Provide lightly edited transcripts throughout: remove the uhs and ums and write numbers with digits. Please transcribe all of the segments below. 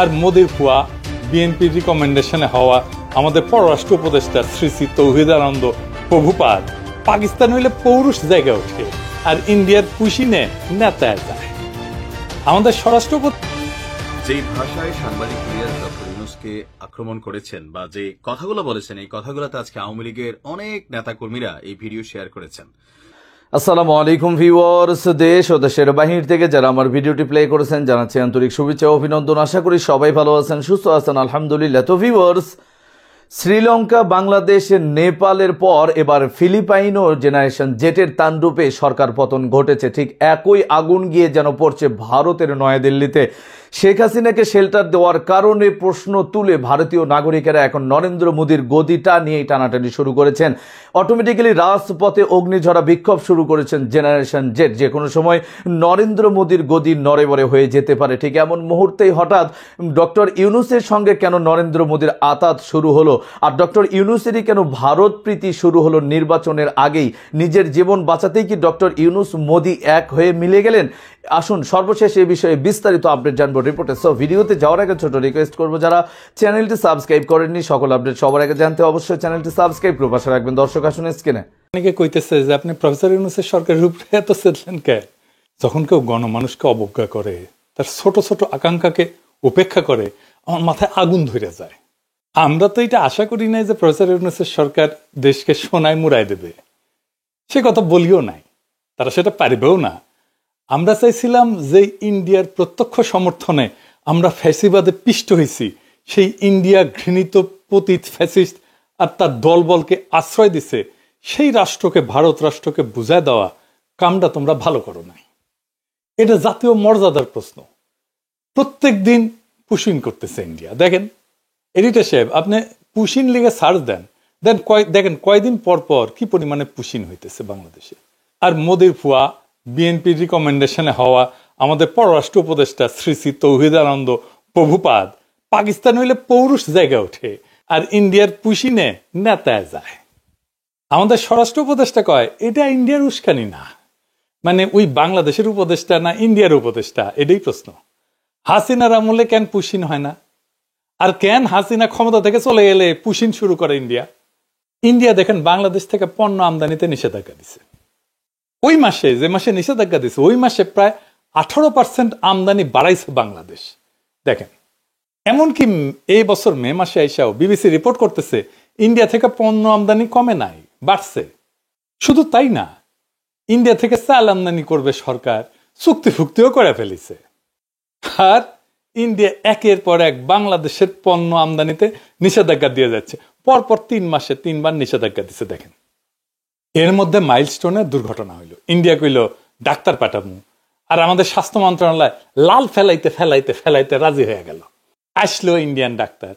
আর মোদির ফুয়া বিএনপির রিকমেন্ডেশনে হওয়া আমাদের পররাষ্ট্র উপদেষ্টা শ্রী শ্রী তৌহিদ আনন্দ প্রভুপাদ পাকিস্তান হইলে পৌরুষ জায়গা ওঠে আর ইন্ডিয়ার পুশিনে নেতায় যায়। আমাদের স্বরাষ্ট্র যে ভাষায় সাংবাদিক ডক্টর ইউনূসকে আক্রমণ করেছেন বা যে কথাগুলো বলেছেন, এই কথাগুলোতে আজকে আওয়ামী লীগের অনেক নেতাকর্মীরা এই ভিডিও শেয়ার করেছেন। আসসালামু আলাইকুম ভিউয়ার্স, দেশ ও দেশের বাহির থেকে যারা আমার ভিডিওটি প্লে করেছেন জানাচ্ছি আন্তরিক শুভেচ্ছা ও অভিনন্দন। আশা করি সবাই ভালো আছেন, সুস্থ আছেন, আলহামদুলিল্লাহ। তো ভিউয়ার্স, শ্রীলঙ্কা, বাংলাদেশ, নেপালের পর এবার ফিলিপাইনও জেনারেশন জেটের তাণ্ডবে সরকার পতন ঘটেছে। ঠিক একই আগুন গিয়ে যেন পড়ছে ভারতের নয়াদিল্লিতে। শেখ হাসিনাকে শেল্টার দেওয়ার কারণে প্রশ্ন তুলে ভারতীয় নাগরিকেরা এখন নরেন্দ্র মোদীর গদিটা নিয়েই টানাটানি শুরু করেছেন। অটোমেটিক্যালি রাজপথে অগ্নিঝরা বিক্ষোভ শুরু করেছেন জেনারেশন জেট। যে কোনো সময় নরেন্দ্র মোদীর গদি নড়েবড়ে হয়ে যেতে পারে। ঠিক এমন মুহূর্তেই হঠাৎ ডক্টর ইউনূসের সঙ্গে কেন নরেন্দ্র মোদীর আতাত শুরু হলো, আর ডক্টর ইউনূসেরই কেন ভারত প্রীতি শুরু হলো নির্বাচনের আগেই? নিজের জীবন বাঁচাতেই কি ডক্টর ইউনূস মোদী এক হয়ে মিলে গেলেন? আসুন সর্বশেষ এই বিষয়ে বিস্তারিত আপডেট জানবো রিপোর্টে। সো ভিডিওতে যাওয়ার আগে ছোট রিকোয়েস্ট করবো, যারা চ্যানেলটি সাবস্ক্রাইব করেননি সকল আপডেট সবার আগে জানতে অবশ্যই চ্যানেলটি সাবস্ক্রাইব করে পাশে রাখবেন। দর্শক আসুন স্ক্রিনে। অনেকে কইতেছে যে আপনি প্রফেসর ইউনূসের সরকারের উপরে এত চেতলেন কে? যখন কেউ গণমানুষকে অবজ্ঞা করে, তার ছোট ছোট আকাঙ্ক্ষাকে উপেক্ষা করে, আমার মাথায় আগুন ধরে যায়। আমরা তো এটা আশা করি নাই যে প্রফেসর ইউনূসের সরকার দেশকে সোনায় মুড়াই দেবে, সে কথা বলিও নাই, তারা সেটা পারবেও না। আমরা চাইছিলাম যে ইন্ডিয়ার প্রত্যক্ষ সমর্থনে আমরা ফ্যাসিবাদে পিষ্ট হয়েছি, সেই ইন্ডিয়া ঘৃণিত পতিত ফ্যাসিস্ট আর তার দলবলকে আশ্রয় দিছে, সেই রাষ্ট্রকে, ভারত রাষ্ট্রকে বুঝায় দেওয়া কামটা তোমরা ভালো করো নাই। এটা জাতীয় মর্যাদার প্রশ্ন। প্রত্যেক দিন পুশিং করতেছে ইন্ডিয়া। দেখেন এডিটর সাহেব, আপনি পুশিন লিগে সার্চ দেন, দেখেন কয়দিন পর পর কি পরিমাণে পুশিন হইতেছে বাংলাদেশে। আর মোদির ফুয়া বিএনপির রিকমেন্ডেশনে হওয়া আমাদের পররাষ্ট্র উপদেষ্টা শ্রী শ্রী তৌহিদ আনন্দ প্রভুপাদ পাকিস্তান হইলে পৌরুষ জায়গা ওঠে আর ইন্ডিয়ার পুশিনে নেতায় যায়। আমাদের স্বরাষ্ট্র উপদেষ্টা কয় এটা ইন্ডিয়ার উস্কানি না, মানে ওই বাংলাদেশের উপদেষ্টা না ইন্ডিয়ার উপদেষ্টা, এটাই প্রশ্ন। হাসিনার আমলে কেন পুশিন হয় না? আর কেন হাসিনা ক্ষমতা থেকে চলে গেলে পুশিন শুরু করে ইন্ডিয়া? ইন্ডিয়া দেখেন বাংলাদেশ থেকে পণ্য আমদানিতে নিষেধাজ্ঞা দিছে। ওই মাসে, যে মাসে নিষেধাজ্ঞা দিছে, ওই মাসে প্রায় 18% আমদানি বাড়াইছে বাংলাদেশ। দেখেন, এমনকি এই বছর মে মাসে আইসাও বিবিসি রিপোর্ট করতেছে ইন্ডিয়া থেকে পণ্য আমদানি কমে নাই, বাড়ছে। শুধু তাই না, ইন্ডিয়া থেকে চাল আমদানি করবে সরকার, চুক্তি ফুক্তিও করে ফেলেছে। আর ইন্ডিয়া একের পর এক বাংলাদেশের পণ্য আমদানিতে নিষেধাজ্ঞা দিয়ে যাচ্ছে। পরপর 3 মাসে 3 বার নিষেধাজ্ঞা দিচ্ছে। দেখেন, এর মধ্যে মাইলস্টোনের দুর্ঘটনা হইল। ইন্ডিয়া কইল ডাক্তার পাঠামু, আর আমাদের স্বাস্থ্য মন্ত্রণালয় লাল ফেলাইতে ফেলাইতে ফেলাইতে রাজি হয়ে গেল। আসলো ইন্ডিয়ান ডাক্তার।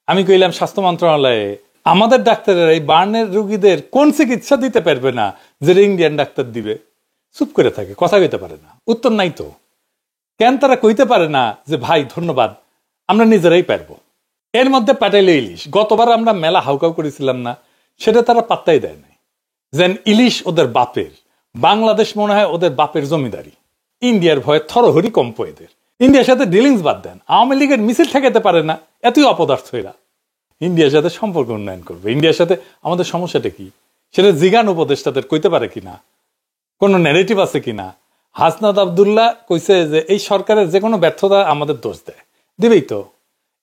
আমি কইলাম স্বাস্থ্য মন্ত্রণালয়ে আমাদের ডাক্তারের এই বার্নের রোগীদের কোন চিকিৎসা দিতে পারবে না যেটা ইন্ডিয়ান ডাক্তার দিবে? চুপ করে থাকে, কথা কইতে পারে না, উত্তর নাই তো। কেন তারা কইতে পারে না যে ভাই ধন্যবাদ, আমরা নিজেরাই পারবো? এর মধ্যে পাঠাইলে ইলিশ। গতবার আমরা মেলা হাউকাউ করেছিলাম না, সেটা তারা পাত্তাই দেয় নাই। যেন ইলিশ ওদের বাপের, বাংলাদেশ মনে হয় ওদের বাপের জমিদারি। ইন্ডিয়ার ভয়ে থরহরি কম্প এদের। ইন্ডিয়ার সাথে ডিলিংস বাদ দেন, আওয়ামী লীগের মিছিল ঠেকাতে পারে না, এতই অপদার্থ এরা। ইন্ডিয়ার সাথে সম্পর্ক উন্নয়ন করবে। ইন্ডিয়ার সাথে আমাদের সমস্যাটা কি সেটা জিগান উপদেষ্টাদের কইতে পারে কিনা, কোন ন্যারেটিভ আছে কিনা? হাসনাত আব্দুল্লাহ কইছে যে এই সরকারের যে কোনো ব্যর্থতা আমাদের দোষ দেয়, দিবেই তো।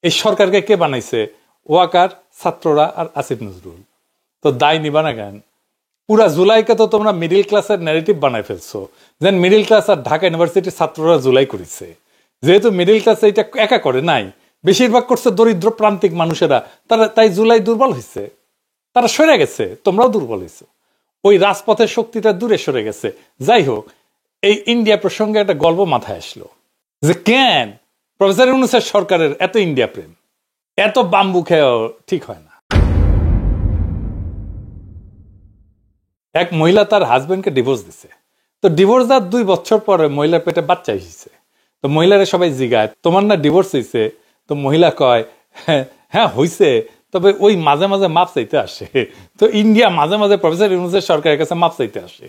এই সরকারকে কে বানাইছে? ওয়াকার, ছাত্ররা আর আসিফ নজরুল। তো দায় নিবা না কেন? পুরা জুলাইকে তো তোমরা মিডিল ক্লাসের ন্যারেটিভ বানাই ফেলছো, যেন মিডিল ক্লাস আর ঢাকা ইউনিভার্সিটির ছাত্ররা জুলাই করেছে। যেহেতু মিডিল ক্লাস এটা একা করে নাই, বেশিরভাগ করছে দরিদ্র প্রান্তিক মানুষেরা, তারা তাই জুলাই দুর্বল হয়েছে, তারা সরে গেছে, তোমরাও দুর্বল হয়েছে। ওই রাজপথের শক্তিটা দূরে সরে গেছে। যাই হোক, এই ইন্ডিয়া প্রসঙ্গে একটা গল্প মাথায় আসলো যে কেন প্রফেসর ইউনূসের সরকারের এত ইন্ডিয়া প্রেম, এত বাম্বু খেয়েও ঠিক হয় না। এক মহিলা তার হাজবেন্ডকে ডিভোর্স দিছে। তো ডিভোর্স দেওয়ার 2 বছর পরে মহিলার পেটে বাচ্চা এসেছে। তো মহিলারা সবাই জিগায় তোমার না ডিভোর্স হয়েছে? তো মহিলা কয় হ্যাঁ হয়েছে, তবে ওই মাঝে মাঝে মাপ চাইতে আসে। তো ইন্ডিয়া মাঝে মাঝে প্রফেসর ইউনূসের সরকারের কাছে মাপ চাইতে আসে।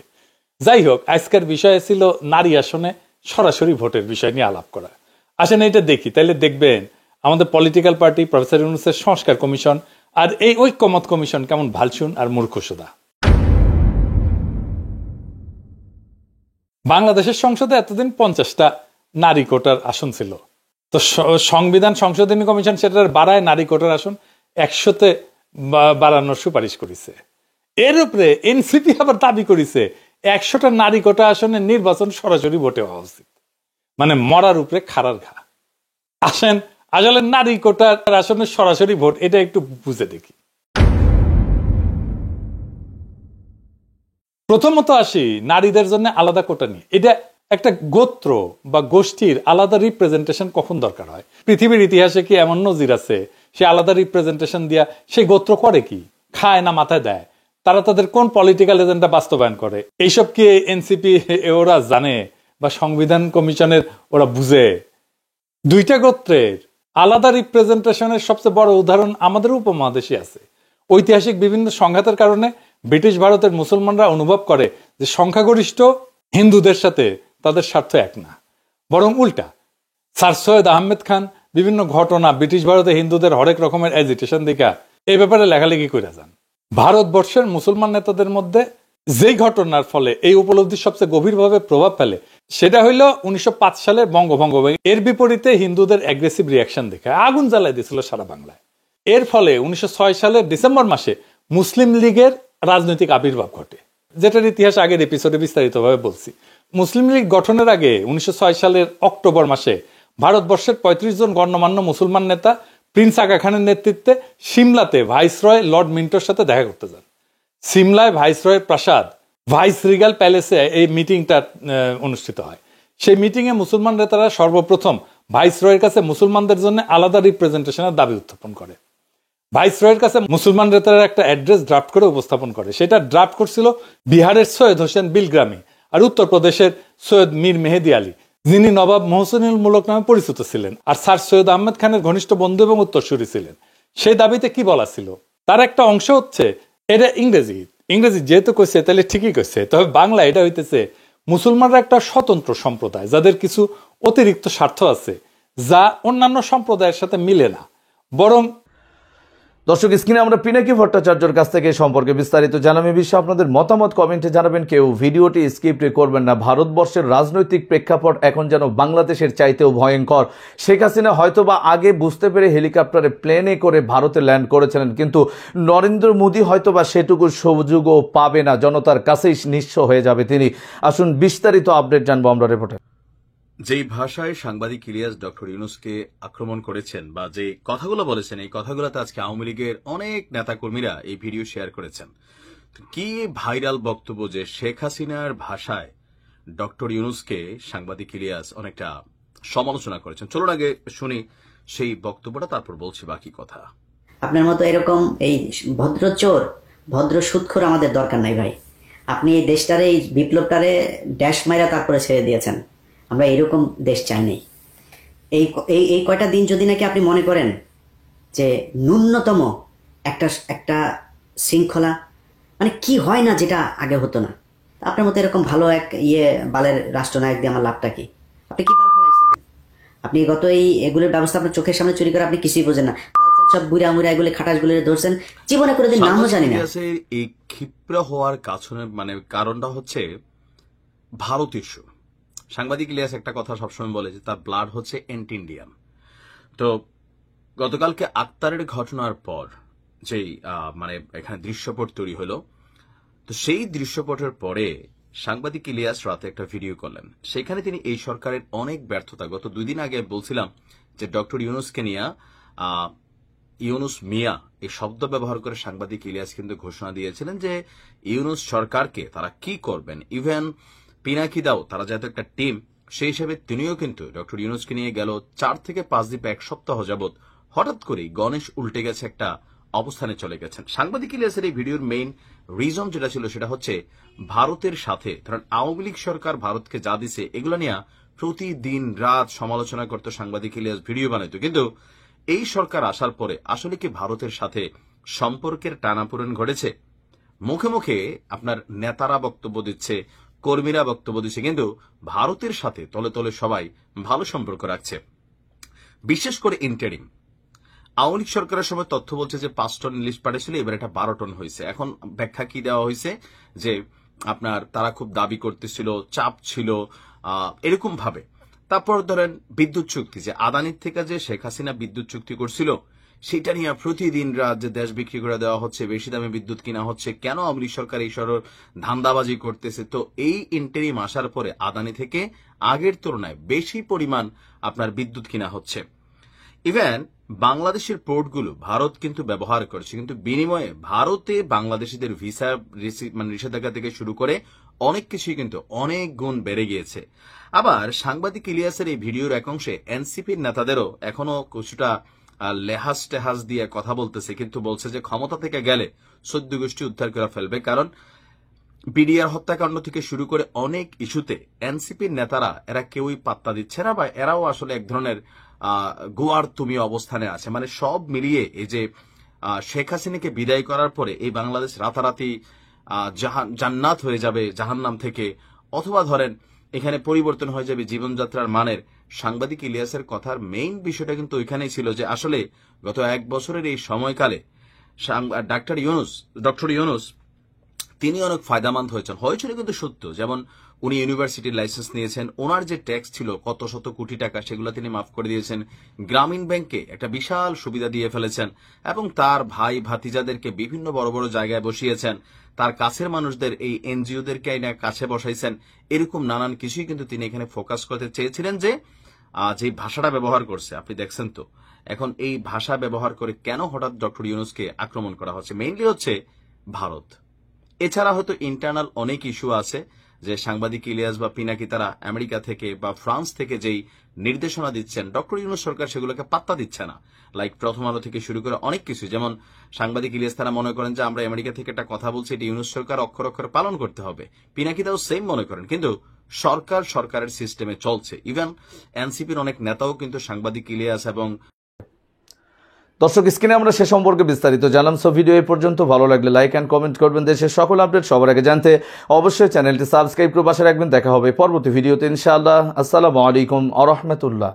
যাই হোক, আজকের বিষয় ছিল নারী আসনে সরাসরি ভোটের বিষয় নিয়ে আলাপ করা। আসেন এটা দেখি, তাইলে দেখবেন আমাদের পলিটিক্যাল পার্টি, প্রফেসর ইউনূসের সংস্কার কমিশন আর এই ঐক্যমত কমিশন কেমন ভালসুন আর মূর্খসুদা। বাংলাদেশের সংসদে এতদিন 50টা নারী কোটার আসন ছিল, তো সংবিধান সংশোধনী কমিশন সেটার বাড়ায় নারী কোটার আসন 100-তে বাড়ানোর সুপারিশ করেছে। এর উপরে এনসিপি আবার দাবি করেছে 100টা নারী কোটা আসনের নির্বাচন সরাসরি ভোটে হওয়া উচিত, মানে মরার উপরে খাড়ার ঘা। আসেন আসলে নারী কোটার আসনের সরাসরি ভোট এটা একটু বুঝে দেখি। প্রথমত আসি নারীদের জন্য আলাদা কোটা নিয়ে। এটা একটা গোত্র বা গোষ্ঠীর আলাদা রিপ্রেজেন্টেশন কখন দরকার হয়? পৃথিবীর ইতিহাসে কি এমন নজির আছে সে আলাদা রিপ্রেজেন্টেশন দিয়া সেই গোত্র করে কি? খায় না মাথায় দেয়? তারা তাদের কোন পলিটিক্যাল এজেন্ডা বাস্তবায়ন করে? এইসব কি এনসিপি ওরা জানে বা সংবিধান কমিশনের ওরা বুঝে? দুইটা গোত্রের আলাদা রিপ্রেজেন্টেশনের সবচেয়ে বড় উদাহরণ আমাদের উপমহাদেশে আছে। ঐতিহাসিক বিভিন্ন সংঘাতের কারণে ব্রিটিশ ভারতের মুসলমানরা অনুভব করে যে সংখ্যাগরিষ্ঠ হিন্দুদের সাথে তাদের স্বার্থ এক না, বরং উল্টা। স্যার সৈয়দ আহমেদ খান বিভিন্ন ঘটনা ব্রিটিশ ভারতে হিন্দুদের হরেক রকমের এজিটেশন দেখা এই ব্যাপারে লেখালেখি করে যান। ভারতবর্ষের মুসলমান নেতাদের মধ্যে যেই ঘটনার ফলে এই উপলব্ধি সবচেয়ে গভীরভাবে প্রভাব ফেলে সেটা হইল 1905 সালের বঙ্গভঙ্গ। এর বিপরীতে হিন্দুদের অ্যাগ্রেসিভ রিয়াকশন দেখে আগুন জ্বালাই দিয়েছিল সারা বাংলায়। এর ফলে 1906 সালের ডিসেম্বর মাসে মুসলিম লীগের রাজনৈতিক আবির্ভাব ঘটে, যেটার ইতিহাস আগের এপিসোডে বিস্তারিতভাবে বলছি। মুসলিম লীগ গঠনের আগে 1906 সালের অক্টোবর মাসে ভারতবর্ষের 35 জন গণ্যমান্য মুসলমান নেতা প্রিন্স আগা খানের নেতৃত্বে সিমলাতে ভাইসরয় লর্ড মিন্টোর সাথে দেখা করতে যান। সিমলায় ভাইসরয়ের প্রাসাদ ভাইস রিগাল প্যালেসে এই মিটিংটা অনুষ্ঠিত হয়। সেই মিটিংয়ে মুসলমান নেতারা সর্বপ্রথম ভাইসরয়ের কাছে মুসলমানদের জন্য আলাদা রিপ্রেজেন্টেশনের দাবি উত্থাপন করে। ভাইসরয়ের কাছে মুসলমান নেতারা একটা অ্যাড্রেস ড্রাফট করে উপস্থাপন করে। সেটা ড্রাফট করছিল বিহারের সৈয়দ হোসেন বিলগ্রামী আর উত্তরপ্রদেশের সৈয়দ মীর মেহেদি আলী, যিনি নবাব মোহসিনুল মুলক নামে পরিচিত ছিলেন আর স্যার সৈয়দ আহমেদ খানের ঘনিষ্ঠ বন্ধু এবং উত্তরসূরি ছিলেন। সেই দাবিতে কি বলা ছিল? তার একটা অংশ হচ্ছে, এটা ইংরেজি যেহেতু কইছে তাহলে ঠিকই কইছে, তবে বাংলা এটা হইতেছে মুসলমানরা একটা স্বতন্ত্র সম্প্রদায় যাদের কিছু অতিরিক্ত স্বার্থ আছে যা অন্যান্য সম্প্রদায়ের সাথে মিলে না। বরং দর্শক, স্ক্রিনে আমরা পিনাকি ভট্টাচার্যর কাছ থেকে সম্পর্কে বিস্তারিত জানাবে বিষয়ে আপনাদের মতামত কমেন্টে জানাবেন। কেউ ভিডিওটি স্কিপ করবেন না। ভারতবর্ষের রাজনৈতিক প্রেক্ষাপট এখন যেন বাংলাদেশের চাইতেও ভয়ঙ্কর। শেখ হাসিনা হয়তোবা আগে বুঝতে পেরে হেলিকপ্টারে প্লেনে করে ভারতে ল্যান্ড করেছিলেন, কিন্তু নরেন্দ্র মোদী হয়তোবা সেটুকু সুযোগও পাবে না, জনতার কাছেই নিঃস্ব হয়ে যাবে তিনি। আসুন বিস্তারিত আপডেট জানবো আমরা রিপোর্টার। যেই ভাষায় সাংবাদিক ইলিয়াস ডক্টর ইউনূসকে আক্রমণ করেছেন বা যে কথাগুলো বলেছেন, এই কথাগুলোতে আজকে আওয়ামী লীগের অনেক নেতাকর্মীরা এই ভিডিও শেয়ার করেছেন। কি ভাইরাল বক্তব্য যে শেখ হাসিনার ভাষায় ডক্টর ইউনূসকে সাংবাদিক ইলিয়াস অনেকটা সমালোচনা করেছেন। চলুন আগে শুনি সেই বক্তব্যটা, তারপর বলছি বাকি কথা। আপনার মতো এরকম এই ভদ্র চোর, ভদ্র সুদখোর আমাদের দরকার নাই ভাই। আপনি এই দেশটারে, এই বিপ্লবটারে ড্যাশ মাইরা তারপরে ছেড়ে দিয়েছেন। আমরা এরকম দেশ চাই নাই। এই কয়টা দিন যদি নাকি আপনি মনে করেন যে ন্যূনতম একটা শৃঙ্খলা, মানে কি হয় না যেটা আগে হতো না, আপনার মতো এরকম ভালো এক বালের রাষ্ট্রনায়ক দিয়ে আমার লাভটা কি? আপনি কি বাল ফেলাইছেন? আপনি গত এগুলোর ব্যবস্থা আপনার চোখের সামনে চুরি করে আপনি কিছুই বোঝেন না। সব বুড়া মুড়া এগুলো খাটাসগুলো ধরছেন, জীবনে করে দিন নামও জানি না। এই ক্ষিপ্র হওয়ার কারণটা হচ্ছে ভারত ইস্যু। সাংবাদিক ইলিয়াস একটা কথা সবসময় বলে যে তার ব্লাড হচ্ছে এন্টি ইন্ডিয়ান। তো গতকালকে আক্তারের ঘটনার পর যেই এখানে দৃশ্যপট তৈরি হলো, তো সেই দৃশ্যপটের পরে সাংবাদিক ইলিয়াস রাতে একটা ভিডিও করলেন। সেখানে তিনি এই সরকারের অনেক ব্যর্থতা, গত 2 দিন আগে বলছিলাম যে ডক্টর ইউনূসকে নিয়ে ইউনূস মিয়া এই শব্দ ব্যবহার করে সাংবাদিক ইলিয়াস কিন্তু ঘোষণা দিয়েছিলেন যে ইউনূস সরকারকে তারা কি করবেন। ইভেন পিনাকি দাও তারা যেহেতু একটা টিম, সেই হিসেবে তিনিও কিন্তু ডক্টর ইউনূসকে নিয়ে গেল 4 থেকে 5 দিন, 1 সপ্তাহ যাবৎ হঠাৎ করেই গণেশ উল্টে গেছে, একটা অবস্থানে চলে গেছেন। সাংবাদিক ইলিয়াসের এই ভিডিওর মেইন রিজন যেটা ছিল সেটা হচ্ছে ভারতের সাথে, কারণ আওয়ামী লীগ সরকার ভারতকে যা দিছে এগুলো নিয়ে প্রতিদিন রাত সমালোচনা করতো সাংবাদিক ইলিয়াস, ভিডিও বানাইতো। কিন্তু এই সরকার আসার পরে আসলে কি ভারতের সাথে সম্পর্কের টানাপোড়েন ঘটেছে? মুখে মুখে আপনার নেতারা বক্তব্য দিচ্ছে, কর্মীরা বক্তব্য দিচ্ছে, কিন্তু ভারতের সাথে তলে তলে সবাই ভালো সম্পর্ক রাখছে। বিশেষ করে ইন্টারিম। আওয়ামী লীগ সরকারের সময় তথ্য বলছে যে 5 টন ইলিশ পাঠিয়েছিল, এবার এটা 12 টন হয়েছে। এখন ব্যাখ্যা কি দেওয়া হয়েছে যে আপনার তারা খুব দাবি করতেছিল, চাপ ছিল এরকম ভাবে। তারপর ধরেন বিদ্যুৎ চুক্তি, যে আদানির থেকে যে শেখ হাসিনা বিদ্যুৎ চুক্তি করছিল সেটা নিয়ে প্রতিদিন রাত যে দেশ বিক্রি করে দেওয়া হচ্ছে, বেশি দামে বিদ্যুৎ কিনা হচ্ছে, কেন আওয়ামী লীগ সরকার এই সরল ধান্দাবাজি করতেছে। তো এই ইন্টারিম আসার পরে আদানি থেকে আগের তুলনায় বেশি পরিমাণ আপনার বিদ্যুৎ কিনা হচ্ছে। ইভেন বাংলাদেশের পোর্টগুলো ভারত কিন্তু ব্যবহার করছে, কিন্তু বিনিময়ে ভারতে বাংলাদেশিদের ভিসা মানে নিষেধাজ্ঞা থেকে শুরু করে অনেক কিছুই কিন্তু অনেক গুণ বেড়ে গিয়েছে। আবার সাংবাদিক ইলিয়াসের এই ভিডিওর এক অংশে এনসিপির নেতাদেরও এখনো কিছুটা লেহাজ টেহাজ দিয়ে কথা বলতেছে, কিন্তু বলছে যে ক্ষমতা থেকে গেলে 14 গোষ্ঠী উদ্ধার করে ফেলবে। কারণ বিডিআর হত্যাকাণ্ড থেকে শুরু করে অনেক ইস্যুতে এনসিপির নেতারা এরা কেউই পাত্তা দিচ্ছে না, বা এরাও আসলে এক ধরনের গোয়ার তুমি অবস্থানে আছে। মানে সব মিলিয়ে এই যে শেখ হাসিনাকে বিদায় করার পরে এই বাংলাদেশ রাতারাতি জান্নাত হয়ে যাবে জাহান্নাম থেকে, অথবা ধরেন এখানে পরিবর্তন হয়ে যাবে জীবনযাত্রার মানের। সাংবাদিক ইলিয়াসের কথার মেইন বিষয়টা কিন্তু ওইখানেই ছিল যে আসলে গত 1 বছরের এই সময়কালে ডক্টর ইউনূস তিনি অনেক ফায়দামন্দ হয়েছিল কিন্তু সত্য। যেমন উনি ইউনিভার্সিটির লাইসেন্স নিয়েছেন, ওনার যে ট্যাক্স ছিল কত শত কোটি টাকা সেগুলো তিনি মাফ করে দিয়েছেন, গ্রামীণ ব্যাংকে একটা বিশাল সুবিধা দিয়ে ফেলেছেন, এবং তার ভাই ভাতিজাদেরকে বিভিন্ন বড় বড় জায়গায় বসিয়েছেন, তার কাছের মানুষদের এই এনজিওদেরকে কাছে বসাইছেন। এরকম নানান কিছুই কিন্তু তিনি এখানে ফোকাস করতে চেয়েছিলেন। যে ভাষাটা ব্যবহার করছে আপনি দেখছেন তো, এখন এই ভাষা ব্যবহার করে কেন হঠাৎ ডক্টর ইউনূসকে আক্রমণ করা হচ্ছে, মেইনলি হচ্ছে ভারত। এছাড়া হয়তো ইন্টারনাল অনেক ইস্যু আছে, যে সাংবাদিক ইলিয়াস বা পিনাকি তারা আমেরিকা থেকে বা ফ্রান্স থেকে যেই নির্দেশনা দিচ্ছেন ডক্টর ইউনূস সরকার সেগুলোকে পাত্তা দিচ্ছে না। লাইক প্রথম আলো থেকে শুরু করে অনেক কিছু, যেমন সাংবাদিক ইলিয়াস তারা মনে করেন যে আমরা আমেরিকা থেকে একটা কথা বলছি, এটি ইউনূস সরকার অক্ষর অক্ষরে পালন করতে হবে। পিনাকি তাও সেম মনে করেন, কিন্তু সরকারের সিস্টেমে চলছে। ইভেন এনসিপির অনেক নেতাও কিন্তু সাংবাদিক ইলিয়াস এবং দর্শক স্ক্রিনে আমরা সে সম্পর্কে বিস্তারিত জানলাম। সো ভিডিও এই পর্যন্ত, ভালো লাগলে লাইক এন্ড কমেন্ট করবেন। দেশের সকল আপডেট সবার আগে জানতে অবশ্যই চ্যানেলটি সাবস্ক্রাইব করে পাশে রাখবেন। দেখা হবে পরবর্তী ভিডিওতে ইনশাআল্লাহ। আসসালামু আলাইকুম ওয়া রাহমাতুল্লাহ।